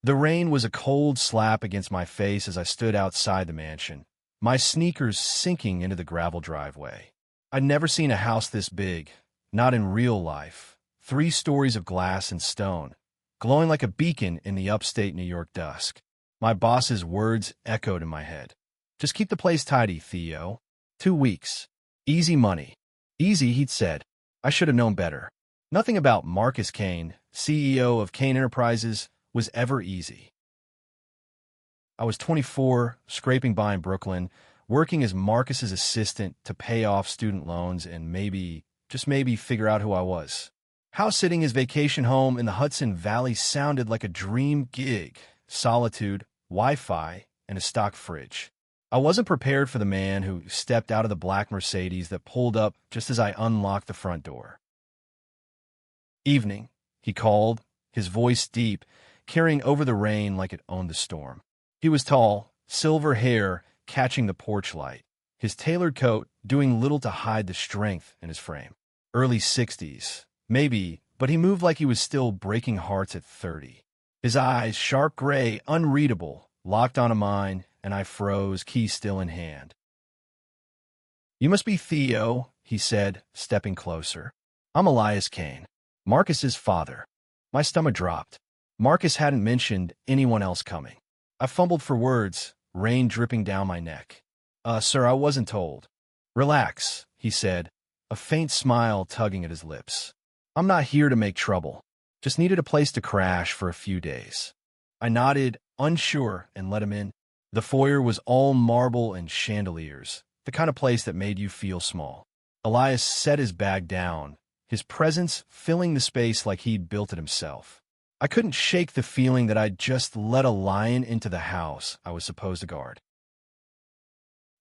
The rain was a cold slap against my face as I stood outside the mansion, my sneakers sinking into the gravel driveway. I'd never seen a house this big, not in real life. 3 stories of glass and stone, glowing like a beacon in the upstate New York dusk. My boss's words echoed in my head. Just keep the place tidy, Theo. 2 weeks. Easy money. Easy, he'd said. I should have known better. Nothing about Marcus Kane, CEO of Kane Enterprises, was ever easy. I was 24, scraping by in Brooklyn, working as Marcus's assistant to pay off student loans and maybe, just maybe, figure out who I was. House-sitting his vacation home in the Hudson Valley sounded like a dream gig. Solitude, Wi-Fi, and a stock fridge. I wasn't prepared for the man who stepped out of the black Mercedes that pulled up just as I unlocked the front door. "Evening," he called, his voice deep, carrying over the rain like it owned the storm. He was tall, silver hair catching the porch light, his tailored coat doing little to hide the strength in his frame. Early 60s, maybe, but he moved like he was still breaking hearts at 30. His eyes, sharp gray, unreadable, locked onto mine, and I froze, key still in hand. "You must be Theo," he said, stepping closer. "I'm Elias Kane, Marcus's father." My stomach dropped. Marcus hadn't mentioned anyone else coming. I fumbled for words, rain dripping down my neck. Sir, I wasn't told." "Relax," he said, a faint smile tugging at his lips. "I'm not here to make trouble. Just needed a place to crash for a few days." I nodded, unsure, and let him in. The foyer was all marble and chandeliers, the kind of place that made you feel small. Elias set his bag down, his presence filling the space like he'd built it himself. I couldn't shake the feeling that I'd just let a lion into the house I was supposed to guard.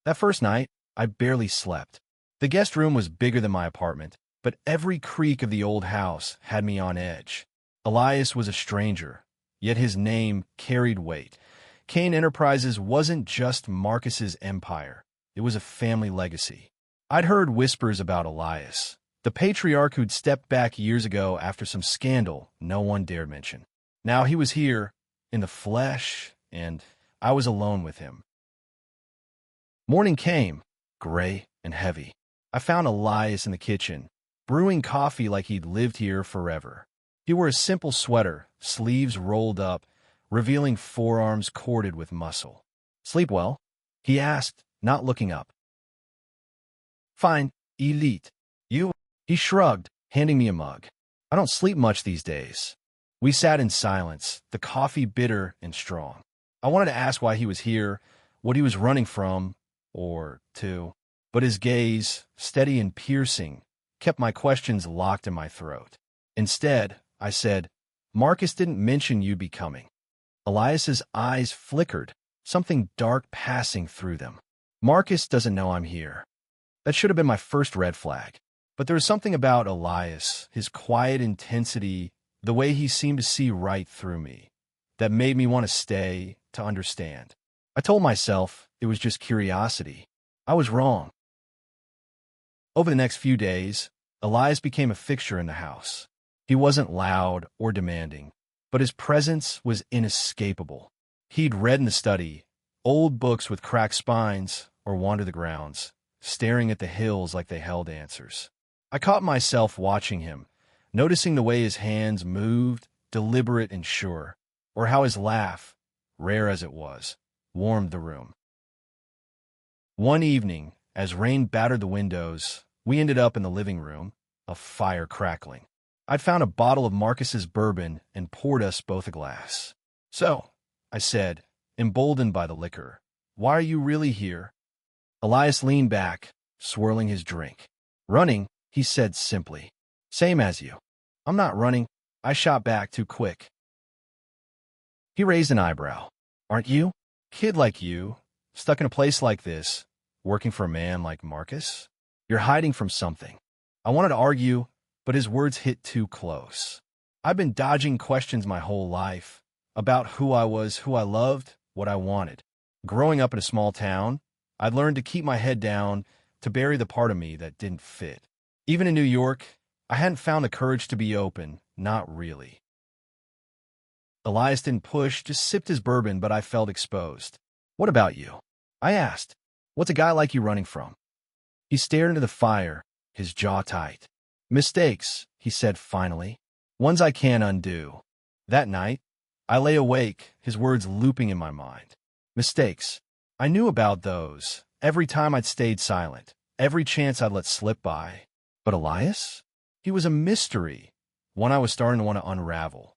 That first night, I barely slept. The guest room was bigger than my apartment, but every creak of the old house had me on edge. Elias was a stranger, yet his name carried weight. Kane Enterprises wasn't just Marcus's empire. It was a family legacy. I'd heard whispers about Elias, the patriarch who'd stepped back years ago after some scandal no one dared mention. Now he was here, in the flesh, and I was alone with him. Morning came, gray and heavy. I found Elias in the kitchen, brewing coffee like he'd lived here forever. He wore a simple sweater, sleeves rolled up, revealing forearms corded with muscle. "Sleep well?" he asked, not looking up. "Fine, elite. You?" He shrugged, handing me a mug. "I don't sleep much these days." We sat in silence, the coffee bitter and strong. I wanted to ask why he was here, what he was running from, or to, but his gaze, steady and piercing, kept my questions locked in my throat. Instead, I said, "Marcus didn't mention you'd be coming." Elias's eyes flickered, something dark passing through them. "Marcus doesn't know I'm here." That should have been my first red flag. But there was something about Elias, his quiet intensity, the way he seemed to see right through me, that made me want to stay, to understand. I told myself it was just curiosity. I was wrong. Over the next few days, Elias became a fixture in the house. He wasn't loud or demanding, but his presence was inescapable. He'd read in the study, old books with cracked spines, or wander the grounds, staring at the hills like they held answers. I caught myself watching him, noticing the way his hands moved, deliberate and sure, or how his laugh, rare as it was, warmed the room. One evening, as rain battered the windows, we ended up in the living room, a fire crackling. I'd found a bottle of Marcus's bourbon and poured us both a glass. "So," I said, emboldened by the liquor, "why are you really here?" Elias leaned back, swirling his drink. "Running," he said simply. "Same as you." "I'm not running," I shot back too quick. He raised an eyebrow. "Aren't you? Kid like you, stuck in a place like this, working for a man like Marcus? You're hiding from something." I wanted to argue, but his words hit too close. I've been dodging questions my whole life, about who I was, who I loved, what I wanted. Growing up in a small town, I'd learned to keep my head down, to bury the part of me that didn't fit. Even in New York, I hadn't found the courage to be open, not really. Elias didn't push, just sipped his bourbon, but I felt exposed. What about you? I asked. What's a guy like you running from? He stared into the fire, his jaw tight. Mistakes, he said finally. Ones I can't undo. That night, I lay awake, his words looping in my mind. Mistakes. I knew about those. Every time I'd stayed silent. Every chance I'd let slip by. But Elias? He was a mystery. One I was starting to want to unravel.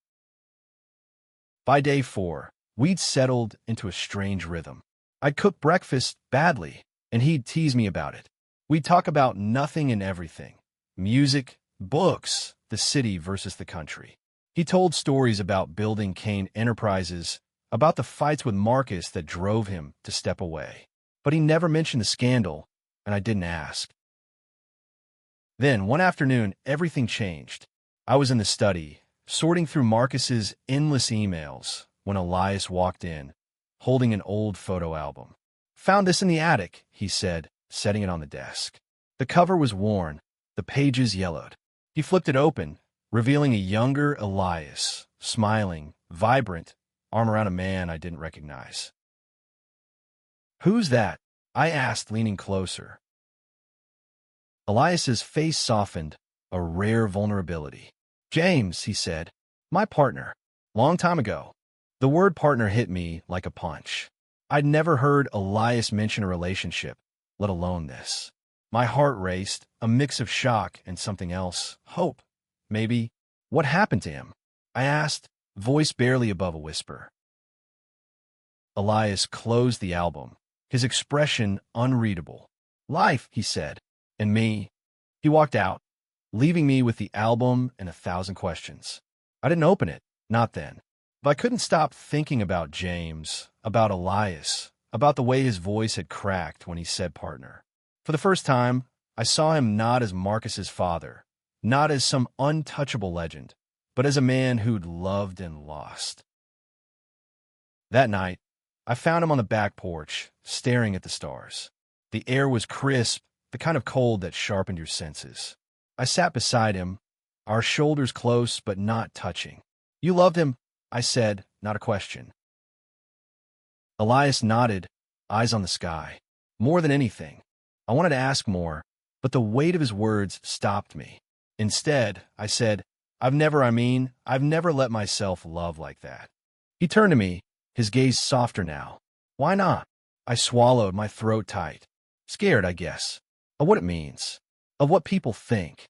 By day 4, we'd settled into a strange rhythm. I'd cook breakfast badly, and he'd tease me about it. We'd talk about nothing and everything. Music, books, the city versus the country. He told stories about building Kane Enterprises, about the fights with Marcus that drove him to step away. But he never mentioned the scandal, and I didn't ask. Then, one afternoon, everything changed. I was in the study, sorting through Marcus's endless emails, when Elias walked in, holding an old photo album. Found this in the attic, he said, setting it on the desk. The cover was worn, the pages yellowed. He flipped it open, revealing a younger Elias, smiling, vibrant, arm around a man I didn't recognize. Who's that? I asked, leaning closer. Elias's face softened, a rare vulnerability. James, he said, my partner. Long time ago. The word partner hit me like a punch. I'd never heard Elias mention a relationship, let alone this. My heart raced, a mix of shock and something else, hope. Maybe. What happened to him? I asked, voice barely above a whisper. Elias closed the album, his expression unreadable. Life, he said, and me. He walked out, leaving me with the album and 1,000 questions. I didn't open it, not then. But I couldn't stop thinking about James, about Elias, about the way his voice had cracked when he said partner. For the first time, I saw him not as Marcus's father, not as some untouchable legend, but as a man who'd loved and lost. That night, I found him on the back porch, staring at the stars. The air was crisp, the kind of cold that sharpened your senses. I sat beside him, our shoulders close but not touching. You loved him, I said, not a question. Elias nodded, eyes on the sky. More than anything. I wanted to ask more, but the weight of his words stopped me. Instead, I said, I've never let myself love like that. He turned to me, his gaze softer now. Why not? I swallowed, my throat tight. Scared, I guess. Of what it means. Of what people think.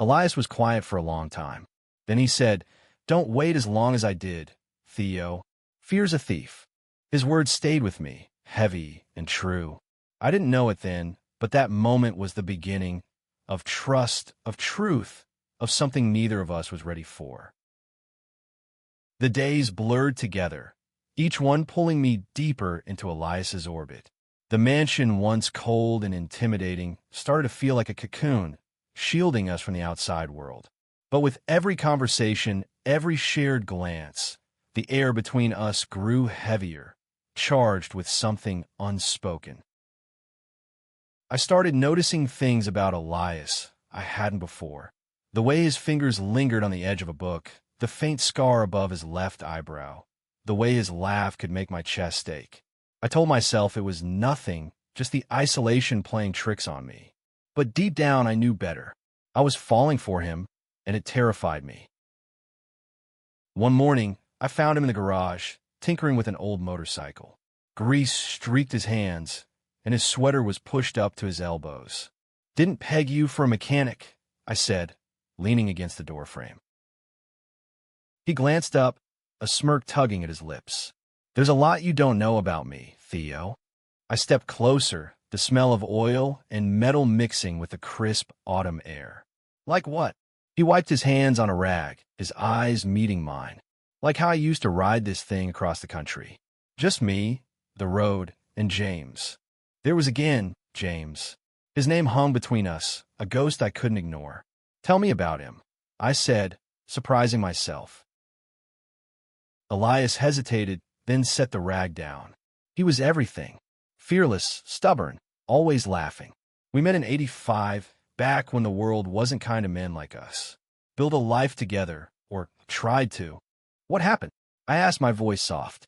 Elias was quiet for a long time. Then he said, don't wait as long as I did, Theo. Fear's a thief. His words stayed with me, heavy and true. I didn't know it then, but that moment was the beginning of trust, of truth, of something neither of us was ready for. The days blurred together, each one pulling me deeper into Elias's orbit. The mansion, once cold and intimidating, started to feel like a cocoon, shielding us from the outside world. But with every conversation, every shared glance, the air between us grew heavier, charged with something unspoken. I started noticing things about Elias I hadn't before. The way his fingers lingered on the edge of a book, the faint scar above his left eyebrow, the way his laugh could make my chest ache. I told myself it was nothing, just the isolation playing tricks on me. But deep down I knew better. I was falling for him, and it terrified me. One morning, I found him in the garage, tinkering with an old motorcycle. Grease streaked his hands, and his sweater was pushed up to his elbows. Didn't peg you for a mechanic, I said, leaning against the doorframe. He glanced up, a smirk tugging at his lips. There's a lot you don't know about me, Theo. I stepped closer, the smell of oil and metal mixing with the crisp autumn air. Like what? He wiped his hands on a rag, his eyes meeting mine. Like how I used to ride this thing across the country. Just me, the road, and James. There was again James. His name hung between us, a ghost I couldn't ignore. Tell me about him, I said, surprising myself. Elias hesitated, then set the rag down. He was everything. Fearless, stubborn, always laughing. We met in '85, back when the world wasn't kind to men like us. Built a life together, or tried to. What happened? I asked, my voice soft.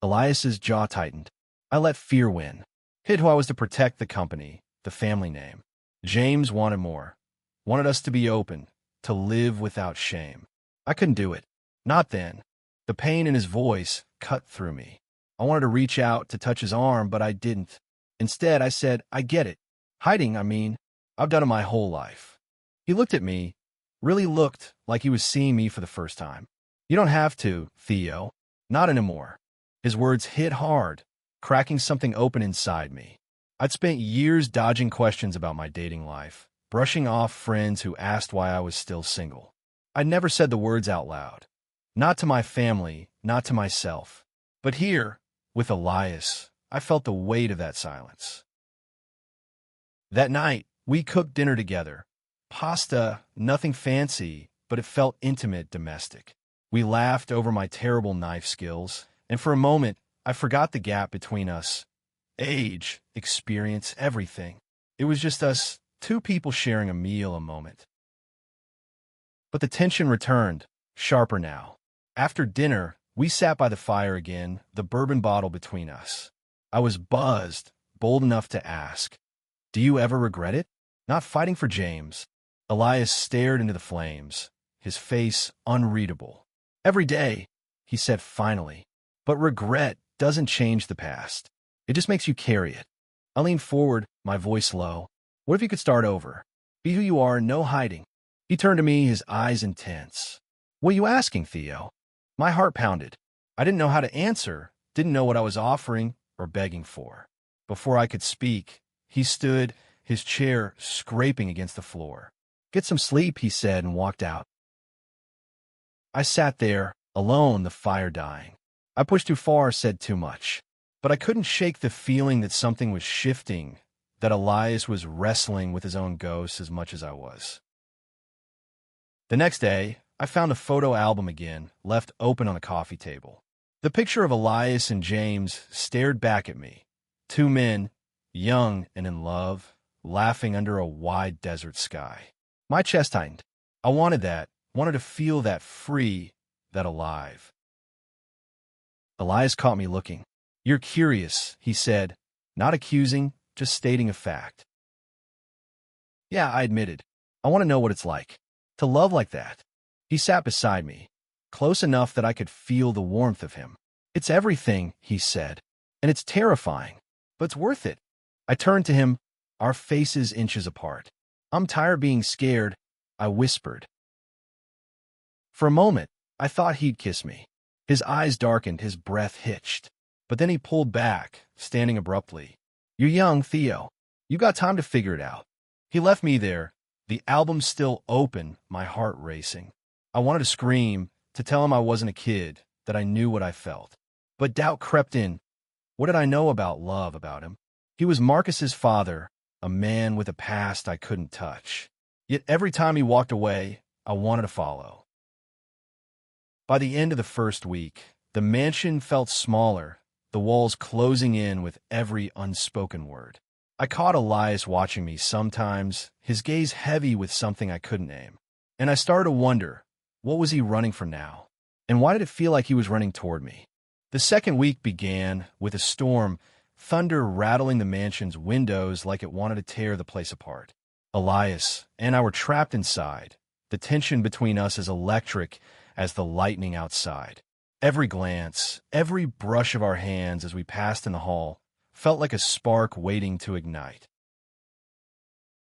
Elias's jaw tightened. I let fear win. Hid who I was to protect the company, the family name. James wanted more. Wanted us to be open, to live without shame. I couldn't do it. Not then. The pain in his voice cut through me. I wanted to reach out to touch his arm, but I didn't. Instead, I said, I get it. Hiding, I mean. I've done it my whole life. He looked at me, really looked like he was seeing me for the first time. You don't have to, Theo. Not anymore. His words hit hard, cracking something open inside me. I'd spent years dodging questions about my dating life, brushing off friends who asked why I was still single. I'd never said the words out loud. Not to my family, not to myself. But here, with Elias, I felt the weight of that silence. That night, we cooked dinner together. Pasta, nothing fancy, but it felt intimate, domestic. We laughed over my terrible knife skills, and for a moment, I forgot the gap between us. Age, experience, everything. It was just us, two people sharing a meal, a moment. But the tension returned, sharper now. After dinner, we sat by the fire again, the bourbon bottle between us. I was buzzed, bold enough to ask, do you ever regret it? Not fighting for James. Elias stared into the flames, his face unreadable. Every day, he said finally, but regret doesn't change the past. It just makes you carry it. I leaned forward, my voice low. What if you could start over? Be who you are, no hiding. He turned to me, his eyes intense. What are you asking, Theo? My heart pounded. I didn't know how to answer, didn't know what I was offering or begging for. Before I could speak, he stood, his chair scraping against the floor. Get some sleep, he said, and walked out. I sat there, alone, the fire dying. I pushed too far, said too much. But I couldn't shake the feeling that something was shifting, that Elias was wrestling with his own ghost as much as I was. The next day, I found a photo album again, left open on a coffee table. The picture of Elias and James stared back at me. Two men, young and in love, laughing under a wide desert sky. My chest tightened. I wanted that, wanted to feel that free, that alive. Elias caught me looking. You're curious, he said, not accusing, just stating a fact. Yeah, I admitted. I want to know what it's like. To love like that. He sat beside me, close enough that I could feel the warmth of him. It's everything, he said, and it's terrifying, but it's worth it. I turned to him, our faces inches apart. I'm tired being scared, I whispered. For a moment, I thought he'd kiss me. His eyes darkened, his breath hitched. But then he pulled back, standing abruptly. You're young, Theo. You got time to figure it out. He left me there, the album still open, my heart racing. I wanted to scream, to tell him I wasn't a kid, that I knew what I felt. But doubt crept in. What did I know about love about him? He was Marcus's father, a man with a past I couldn't touch. Yet every time he walked away, I wanted to follow. By the end of the first week, the mansion felt smaller, the walls closing in with every unspoken word. I caught Elias watching me sometimes, his gaze heavy with something I couldn't name. And I started to wonder, what was he running from now? And why did it feel like he was running toward me? The second week began with a storm, thunder rattling the mansion's windows like it wanted to tear the place apart. Elias and I were trapped inside, the tension between us as electric as the lightning outside. Every glance, every brush of our hands as we passed in the hall felt like a spark waiting to ignite.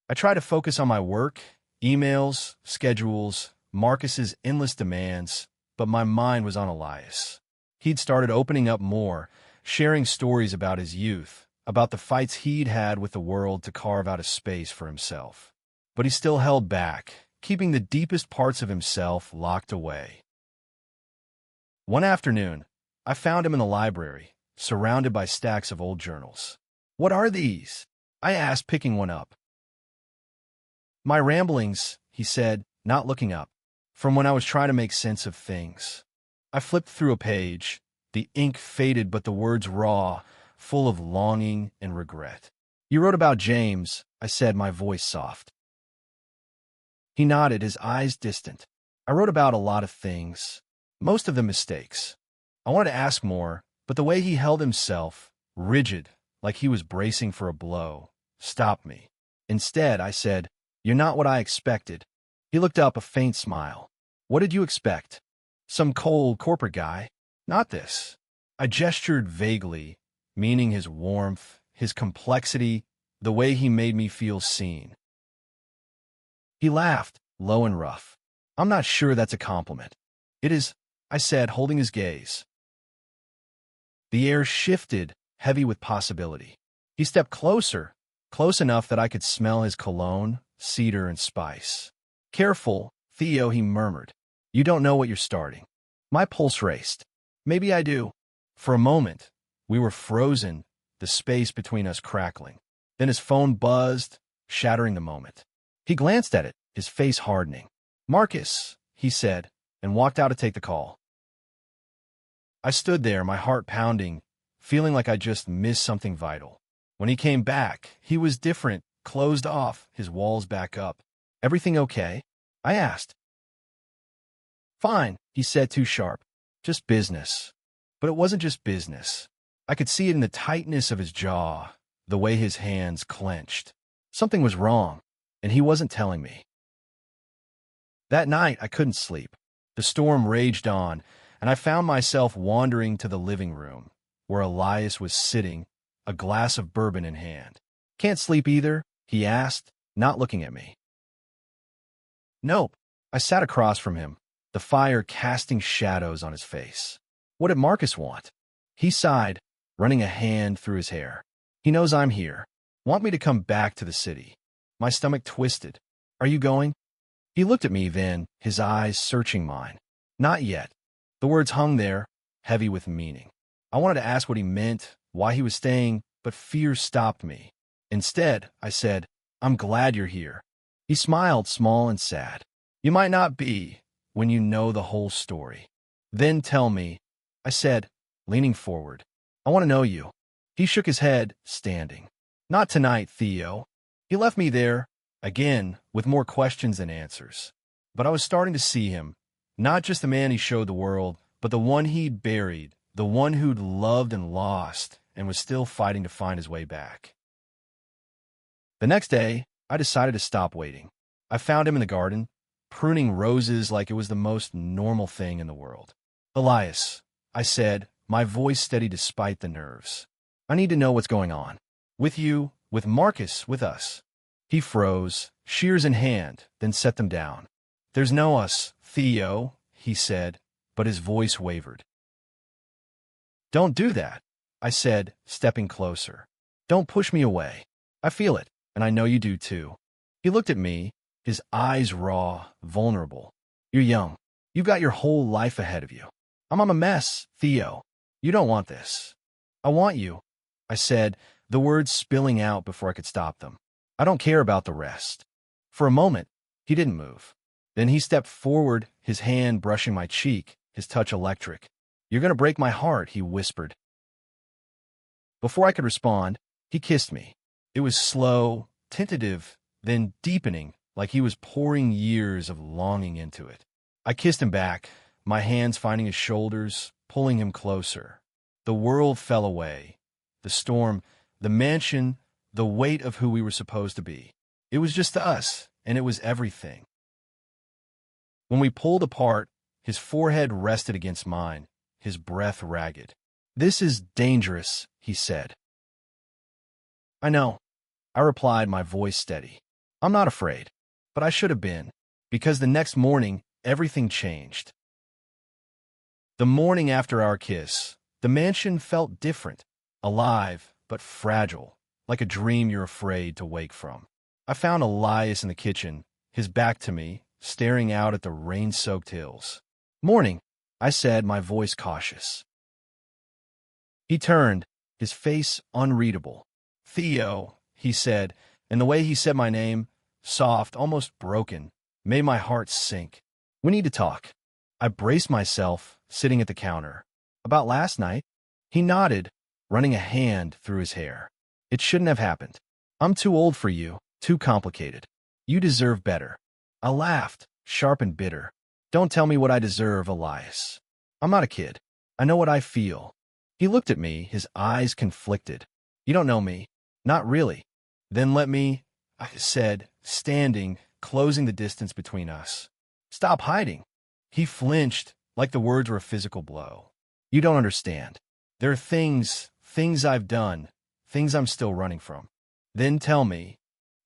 I tried to focus on my work, emails, schedules, Marcus's endless demands, but my mind was on Elias. He'd started opening up more, sharing stories about his youth, about the fights he'd had with the world to carve out a space for himself. But he still held back, keeping the deepest parts of himself locked away. One afternoon, I found him in the library, surrounded by stacks of old journals. What are these? I asked, picking one up. My ramblings, he said, not looking up, from when I was trying to make sense of things. I flipped through a page, the ink faded but the words raw, full of longing and regret. You wrote about James, I said, my voice soft. He nodded, his eyes distant. I wrote about a lot of things. most of them mistakes. I wanted to ask more, but the way he held himself, rigid, like he was bracing for a blow, stopped me. Instead, I said, "You're not what I expected." He looked up, a faint smile. "What did you expect? Some cold corporate guy?" "Not this." I gestured vaguely, meaning his warmth, his complexity, the way he made me feel seen. He laughed, low and rough. "I'm not sure that's a compliment." "It is," I said, holding his gaze. The air shifted, heavy with possibility. He stepped closer, close enough that I could smell his cologne, cedar, and spice. "Careful, Theo," he murmured. "You don't know what you're starting." My pulse raced. Maybe I do. For a moment, we were frozen, the space between us crackling. Then his phone buzzed, shattering the moment. He glanced at it, his face hardening. "Marcus," he said, and walked out to take the call. I stood there, my heart pounding, feeling like I just missed something vital. When he came back, he was different, closed off, his walls back up. "Everything okay?" I asked. "Fine," he said, too sharp. "Just business." But it wasn't just business. I could see it in the tightness of his jaw, the way his hands clenched. Something was wrong, and he wasn't telling me. That night, I couldn't sleep. The storm raged on, and I found myself wandering to the living room, where Elias was sitting, a glass of bourbon in hand. "Can't sleep either?" he asked, not looking at me. "Nope." I sat across from him, the fire casting shadows on his face. "What did Marcus want?" He sighed, running a hand through his hair. "He knows I'm here. Want me to come back to the city." My stomach twisted. "Are you going?" He looked at me then, his eyes searching mine. "Not yet." The words hung there, heavy with meaning. I wanted to ask what he meant, why he was staying, but fear stopped me. Instead, I said, "I'm glad you're here." He smiled, small and sad. "You might not be, when you know the whole story." "Then tell me," I said, leaning forward. "I want to know you." He shook his head, standing. "Not tonight, Theo." He left me there, again, with more questions than answers. But I was starting to see him, not just the man he showed the world, but the one he'd buried, the one who'd loved and lost, and was still fighting to find his way back. The next day, I decided to stop waiting. I found him in the garden, pruning roses like it was the most normal thing in the world. "Elias," I said, my voice steady despite the nerves. "I need to know what's going on. With you, with Marcus, with us." He froze, shears in hand, then set them down. "There's no us, Theo," he said, but his voice wavered. "Don't do that," I said, stepping closer. "Don't push me away. I feel it, and I know you do too." He looked at me, his eyes raw, vulnerable. "You're young. You've got your whole life ahead of you. I'm a mess, Theo. You don't want this." "I want you," I said, the words spilling out before I could stop them. "I don't care about the rest." For a moment, he didn't move. Then he stepped forward, his hand brushing my cheek, his touch electric. "You're going to break my heart," he whispered. Before I could respond, he kissed me. It was slow, tentative, then deepening, like he was pouring years of longing into it. I kissed him back, my hands finding his shoulders, pulling him closer. The world fell away. The storm, the mansion, the weight of who we were supposed to be. It was just us, and it was everything. When we pulled apart, his forehead rested against mine, his breath ragged. "This is dangerous," he said. "I know," I replied, my voice steady. "I'm not afraid, but I should have been, because the next morning, everything changed." The morning after our kiss, the mansion felt different, alive, but fragile, like a dream you're afraid to wake from. I found Elias in the kitchen, his back to me, staring out at the rain-soaked hills. "Morning," I said, my voice cautious. He turned, his face unreadable. "Theo," he said, and the way he said my name, soft, almost broken, made my heart sink. "We need to talk." I braced myself, sitting at the counter. "About last night?" He nodded, running a hand through his hair. "It shouldn't have happened. I'm too old for you, too complicated. You deserve better." I laughed, sharp and bitter. "Don't tell me what I deserve, Elias." I'm not a kid. I know what I feel. He looked at me, his eyes conflicted. You don't know me. Not really. Then let me, I said, standing, closing the distance between us. Stop hiding. He flinched, like the words were a physical blow. You don't understand. There are things I've done, things I'm still running from. Then tell me.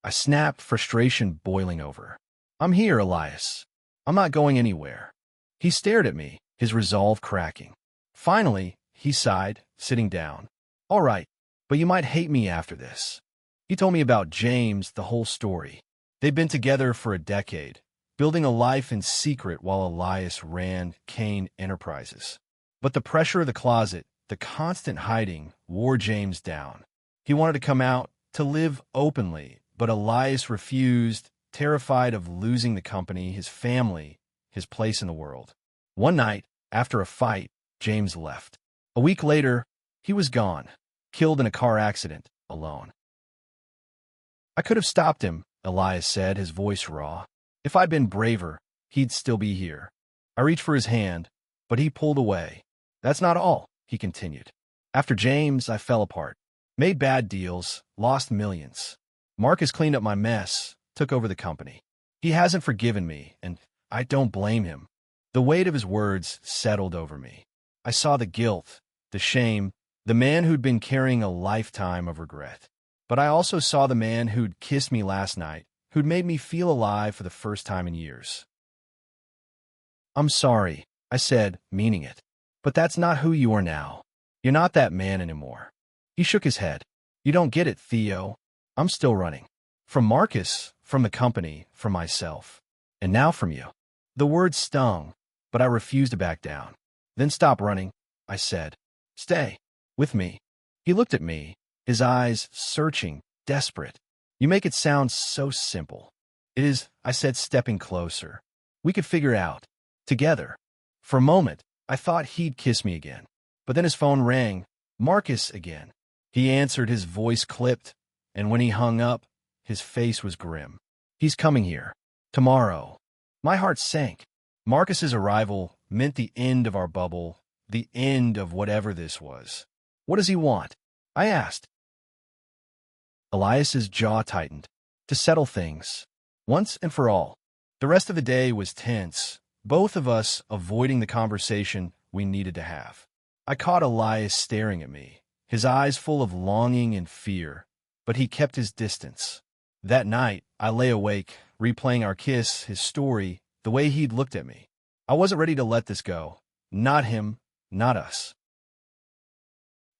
I snapped, frustration boiling over. I'm here, Elias. I'm not going anywhere. He stared at me, his resolve cracking. Finally, he sighed, sitting down. All right, but you might hate me after this. He told me about James, the whole story. They'd been together for a decade, building a life in secret while Elias ran Kane Enterprises. But the pressure of the closet, the constant hiding, wore James down. He wanted to come out, to live openly, but Elias refused, terrified of losing the company, his family, his place in the world. One night, after a fight, James left. A week later, he was gone, killed in a car accident, alone. I could have stopped him, Elias said, his voice raw. If I'd been braver, he'd still be here. I reached for his hand, but he pulled away. That's not all, he continued. After James, I fell apart. Made bad deals, lost millions. Marcus cleaned up my mess, took over the company. He hasn't forgiven me, and I don't blame him. The weight of his words settled over me. I saw the guilt, the shame, the man who'd been carrying a lifetime of regret. But I also saw the man who'd kissed me last night, who'd made me feel alive for the first time in years. I'm sorry, I said, meaning it. But that's not who you are now. You're not that man anymore. He shook his head. You don't get it, Theo. I'm still running. From Marcus, from the company, from myself. And now from you. The words stung, but I refused to back down. Then stop running, I said. Stay. With me. He looked at me, his eyes searching, desperate. You make it sound so simple. It is, I said, stepping closer. We could figure it out. Together. For a moment, I thought he'd kiss me again. But then his phone rang. Marcus again. He answered, his voice clipped, and when he hung up, his face was grim. He's coming here. Tomorrow. My heart sank. Marcus's arrival meant the end of our bubble, the end of whatever this was. What does he want? I asked. Elias's jaw tightened. To settle things. Once and for all. The rest of the day was tense, both of us avoiding the conversation we needed to have. I caught Elias staring at me, his eyes full of longing and fear, but he kept his distance. That night, I lay awake, replaying our kiss, his story, the way he'd looked at me. I wasn't ready to let this go. Not him, not us.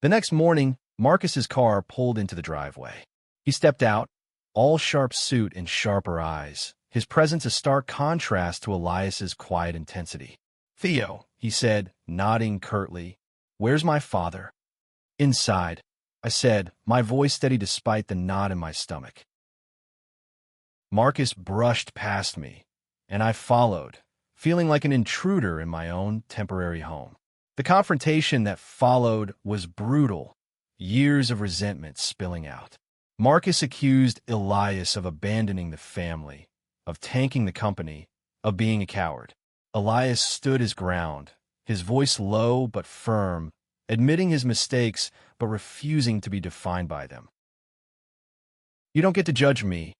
The next morning, Marcus's car pulled into the driveway. He stepped out, all sharp suit and sharper eyes, his presence a stark contrast to Elias's quiet intensity. Theo, he said, nodding curtly, where's my father? Inside, I said, my voice steady despite the knot in my stomach. Marcus brushed past me, and I followed, feeling like an intruder in my own temporary home. The confrontation that followed was brutal, years of resentment spilling out. Marcus accused Elias of abandoning the family, of tanking the company, of being a coward. Elias stood his ground, his voice low but firm, admitting his mistakes but refusing to be defined by them. You don't get to judge me,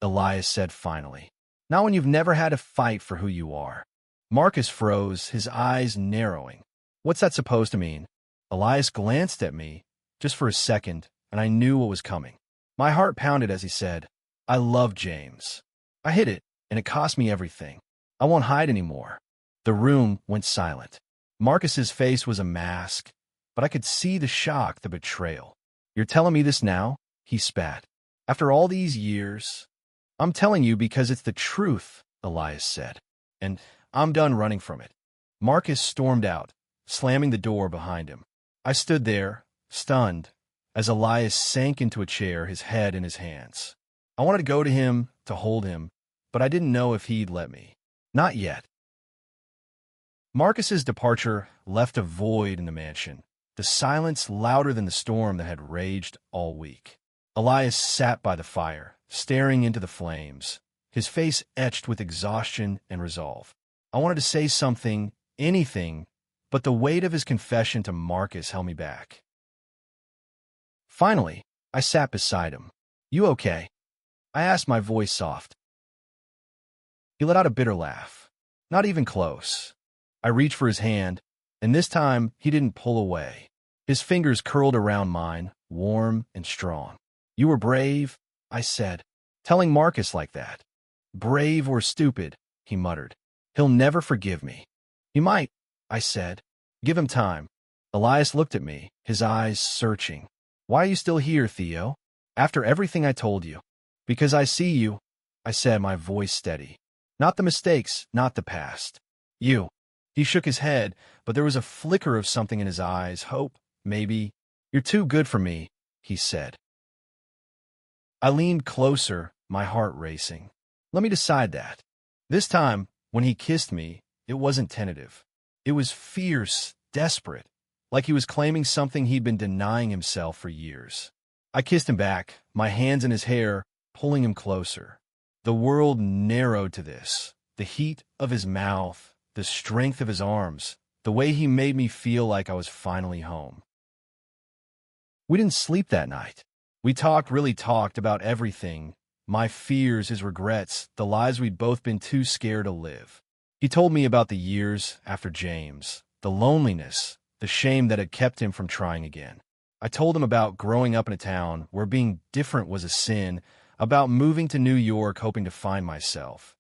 Elias said finally. Not when you've never had to fight for who you are. Marcus froze, his eyes narrowing. What's that supposed to mean? Elias glanced at me, just for a second, and I knew what was coming. My heart pounded as he said, I love James. I hid it, and it cost me everything. I won't hide anymore. The room went silent. Marcus's face was a mask, but I could see the shock, the betrayal. You're telling me this now? He spat. After all these years? I'm telling you because it's the truth, Elias said. And I'm done running from it. Marcus stormed out, slamming the door behind him. I stood there, stunned, as Elias sank into a chair, his head in his hands. I wanted to go to him, to hold him, but I didn't know if he'd let me. Not yet. Marcus's departure left a void in the mansion, the silence louder than the storm that had raged all week. Elias sat by the fire, staring into the flames, his face etched with exhaustion and resolve. I wanted to say something, anything, but the weight of his confession to Marcus held me back. Finally, I sat beside him. "You okay?" I asked, my voice soft. He let out a bitter laugh. "Not even close." I reached for his hand, and this time he didn't pull away. His fingers curled around mine, warm and strong. "You were brave," I said. "Telling Marcus like that." "Brave or stupid," he muttered. "He'll never forgive me." "He might," I said. "Give him time." Elias looked at me, his eyes searching. "Why are you still here, Theo? After everything I told you?" "Because I see you," I said, my voice steady. "Not the mistakes, not the past. You." He shook his head, but there was a flicker of something in his eyes, hope, maybe. "You're too good for me," he said. I leaned closer, my heart racing. "Let me decide that." This time, when he kissed me, it wasn't tentative. It was fierce, desperate, like he was claiming something he'd been denying himself for years. I kissed him back, my hands in his hair, pulling him closer. The world narrowed to this. The heat of his mouth, the strength of his arms, the way he made me feel like I was finally home. We didn't sleep that night. We really talked about everything. My fears, his regrets, the lives we'd both been too scared to live. He told me about the years after James, the loneliness, the shame that had kept him from trying again. I told him about growing up in a town where being different was a sin, about moving to New York hoping to find myself,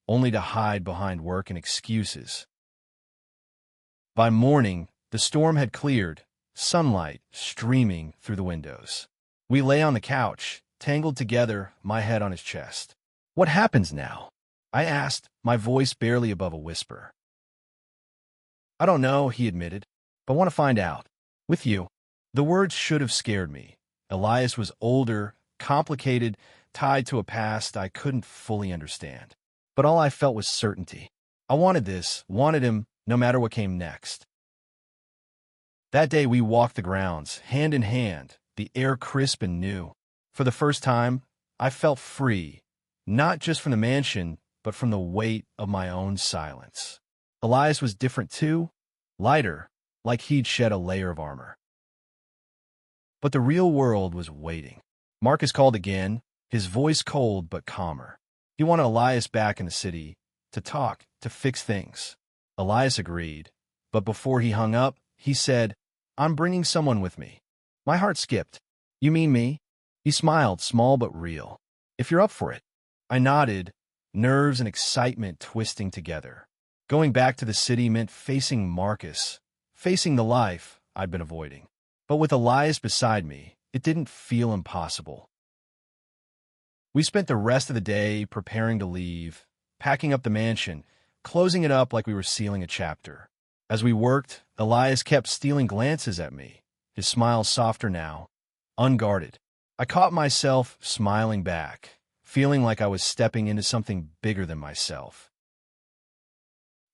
only to hide behind work and excuses. By morning, the storm had cleared, sunlight streaming through the windows. We lay on the couch, tangled together, my head on his chest. "What happens now?" I asked, my voice barely above a whisper. "I don't know," he admitted, "but want to find out. With you." The words should have scared me. Elias was older, complicated, tied to a past I couldn't fully understand. But all I felt was certainty. I wanted this, wanted him, no matter what came next. That day we walked the grounds, hand in hand, the air crisp and new. For the first time, I felt free, not just from the mansion, but from the weight of my own silence. Elias was different too, lighter, like he'd shed a layer of armor. But the real world was waiting. Marcus called again, his voice cold but calmer. He wanted Elias back in the city, to talk, to fix things. Elias agreed, but before he hung up, he said, "I'm bringing someone with me." My heart skipped. "You mean me?" He smiled, small but real. "If you're up for it." I nodded, nerves and excitement twisting together. Going back to the city meant facing Marcus, facing the life I'd been avoiding. But with Elias beside me, it didn't feel impossible. We spent the rest of the day preparing to leave, packing up the mansion, closing it up like we were sealing a chapter. As we worked, Elias kept stealing glances at me, his smile softer now, unguarded. I caught myself smiling back, feeling like I was stepping into something bigger than myself.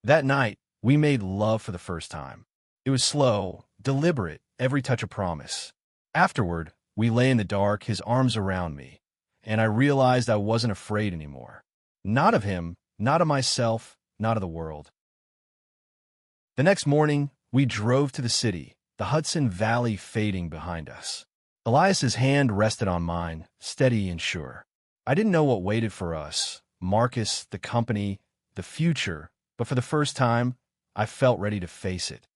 That night, we made love for the first time. It was slow, deliberate, every touch a promise. Afterward, we lay in the dark, his arms around me, and I realized I wasn't afraid anymore. Not of him, not of myself, not of the world. The next morning, we drove to the city, the Hudson Valley fading behind us. Elias's hand rested on mine, steady and sure. I didn't know what waited for us, Marcus, the company, the future, but for the first time, I felt ready to face it.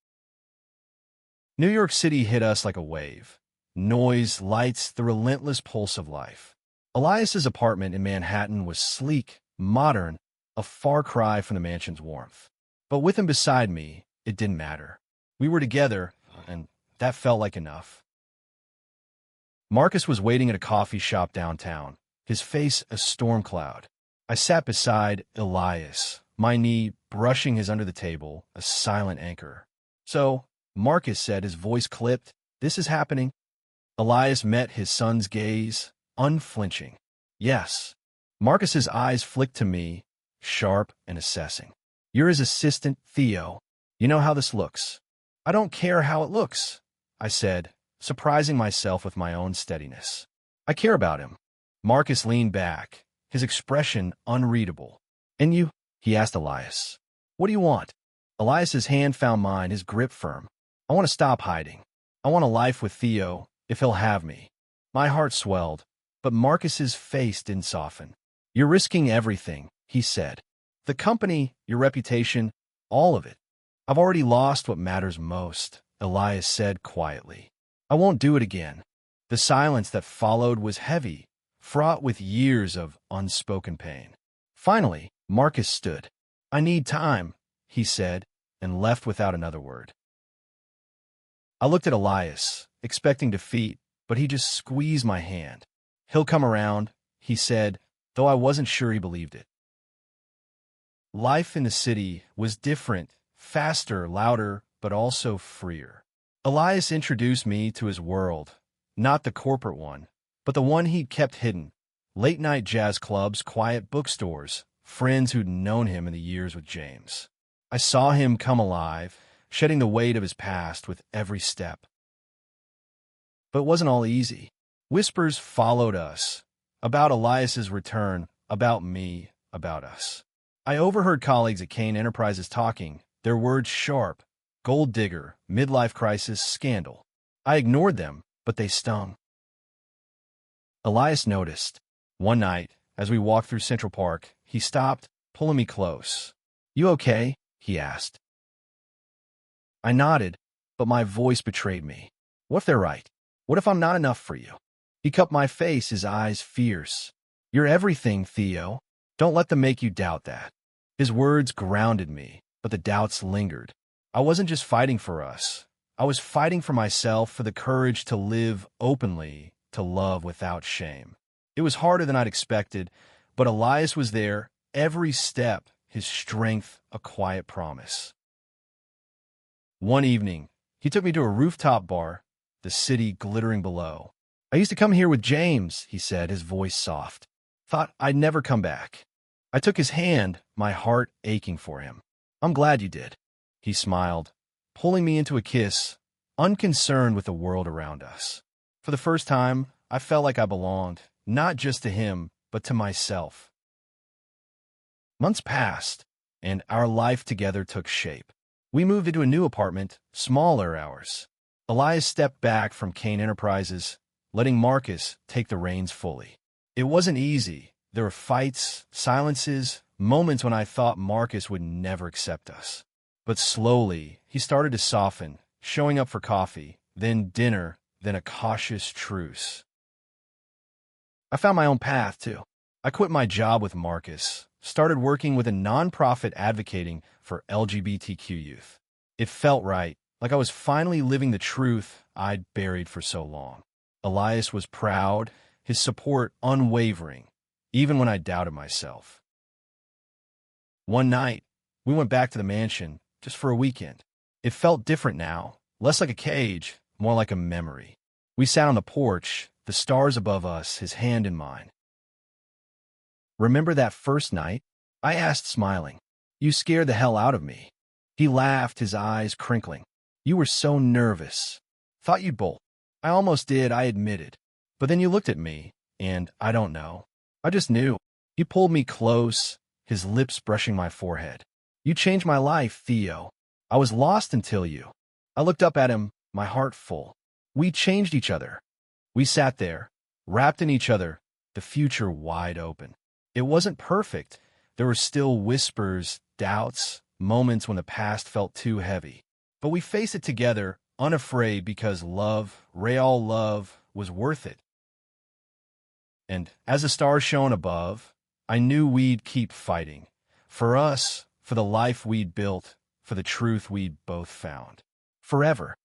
New York City hit us like a wave. Noise, lights, the relentless pulse of life. Elias's apartment in Manhattan was sleek, modern, a far cry from the mansion's warmth. But with him beside me, it didn't matter. We were together, and that felt like enough. Marcus was waiting at a coffee shop downtown, his face a storm cloud. I sat beside Elias, my knee brushing his under the table, a silent anchor. "So," Marcus said, his voice clipped, "this is happening?" Elias met his son's gaze, unflinching. "Yes." Marcus's eyes flicked to me, sharp and assessing. "You're his assistant, Theo. You know how this looks." "I don't care how it looks," I said, surprising myself with my own steadiness. "I care about him." Marcus leaned back, his expression unreadable. "And you?" he asked Elias. "What do you want?" Elias's hand found mine, his grip firm. I want to stop hiding. I want a life with Theo, if he'll have me. My heart swelled, but Marcus's face didn't soften. You're risking everything, he said. The company, your reputation, all of it. I've already lost what matters most, Elias said quietly. I won't do it again. The silence that followed was heavy, fraught with years of unspoken pain. Finally, Marcus stood. I need time, he said, and left without another word. I looked at Elias, expecting defeat, but he just squeezed my hand. He'll come around, he said, though I wasn't sure he believed it. Life in the city was different, faster, louder, but also freer. Elias introduced me to his world, not the corporate one, but the one he'd kept hidden. Late-night jazz clubs, quiet bookstores, friends who'd known him in the years with James. I saw him come alive, shedding the weight of his past with every step. But it wasn't all easy. Whispers followed us, about Elias's return, about me, about us. I overheard colleagues at Kane Enterprises talking, their words sharp: gold digger, midlife crisis, scandal. I ignored them, but they stung. Elias noticed. One night, as we walked through Central Park, he stopped, pulling me close. You okay? He asked. I nodded, but my voice betrayed me. What if they're right? What if I'm not enough for you? He cupped my face, his eyes fierce. You're everything, Theo. Don't let them make you doubt that. His words grounded me, but the doubts lingered. I wasn't just fighting for us. I was fighting for myself, for the courage to live openly, to love without shame. It was harder than I'd expected, but Elias was there, every step, his strength a quiet promise. One evening, he took me to a rooftop bar, the city glittering below. I used to come here with James, he said, his voice soft. Thought I'd never come back. I took his hand, my heart aching for him. I'm glad you did. He smiled, pulling me into a kiss, unconcerned with the world around us. For the first time, I felt like I belonged, not just to him, but to myself. Months passed, and our life together took shape. We moved into a new apartment, smaller ours. Elias stepped back from Kane Enterprises, letting Marcus take the reins fully. It wasn't easy. There were fights, silences, moments when I thought Marcus would never accept us. But slowly, he started to soften, showing up for coffee, then dinner, then a cautious truce. I found my own path, too. I quit my job with Marcus, started working with a nonprofit advocating for LGBTQ youth. It felt right, like I was finally living the truth I'd buried for so long. Elias was proud, his support unwavering, even when I doubted myself. One night, we went back to the mansion, just for a weekend. It felt different now, less like a cage, more like a memory. We sat on the porch, the stars above us, his hand in mine. Remember that first night? I asked, smiling. You scared the hell out of me. He laughed, his eyes crinkling. You were so nervous. Thought you'd bolt. I almost did, I admitted. But then you looked at me, and I don't know. I just knew. He pulled me close, his lips brushing my forehead. You changed my life, Theo. I was lost until you. I looked up at him, my heart full. We changed each other. We sat there, wrapped in each other, the future wide open. It wasn't perfect. There were still whispers, doubts, moments when the past felt too heavy. But we faced it together, unafraid, because love, real love, was worth it. And as the stars shone above, I knew we'd keep fighting. For us, for the life we'd built, for the truth we'd both found. Forever.